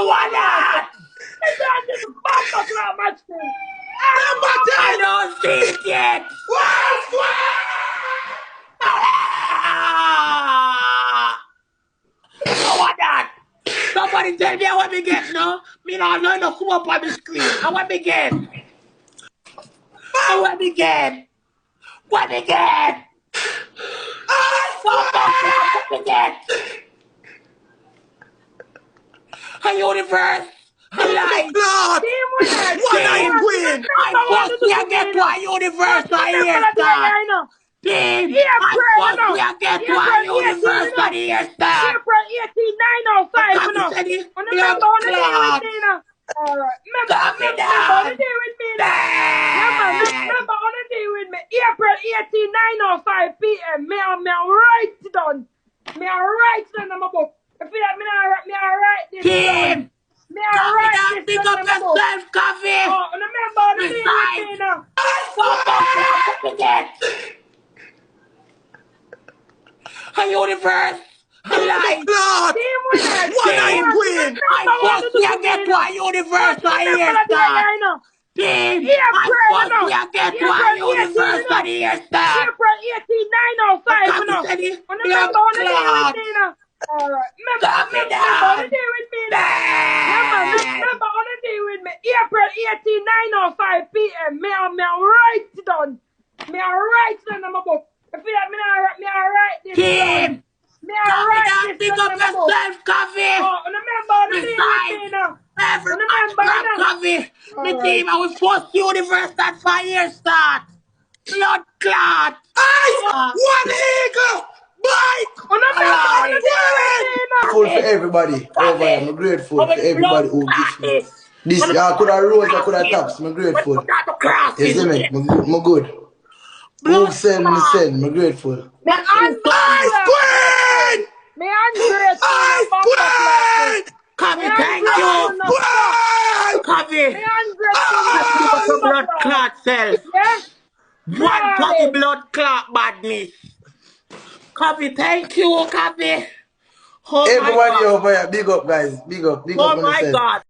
what that? This bumper club match thing. I don't see it yet. What that? Somebody tell me what me get now. Me not know no come up on the screen. I want me get. I want me get. What me get? What me get? A universe. A life. What I win. I first me I get to a universe a year start. Team, I first me I get to a universe a year start. April 18, 905, you know. Remember on the day with me, you know. Remember on the day with me, you know. Remember on the day with me. April 18, 905 p.m. Me write it down. Me write it down in my book. If you me write this down. Me write this down in my book. Coffee. Oh, remember on the day with me, you know. A universe. A life. What I win. I first me I get to a universe a year start. Team, I first me I get to a universe a year start. April 18, 905, you know. Remember on the day with me, you know. Remember on the day with me, you know. Remember on the day with me. April 18, 905 p.m. Me write it down. Me write it down in my book. If you me write this down. Me write this down in my book. Coffee. Oh, remember on the day with me, you know. Every coffee. Me team, I will first universe that 5 years start. Blood clot. One eagle. Bye. Grateful for everybody over here. I'm grateful for everybody who gives me. This I could have rose, I could have taps. I'm grateful. You see me? I'm good. Who send me send? I'm grateful. Me ungrateful. Me ungrateful. Coffee, thank you. Coffee. Me ungrateful. Blood clot cells. One coffee blood clot badness. Coffee, thank you, Coffee. Oh everybody over here, big up guys. Big up. Oh my God.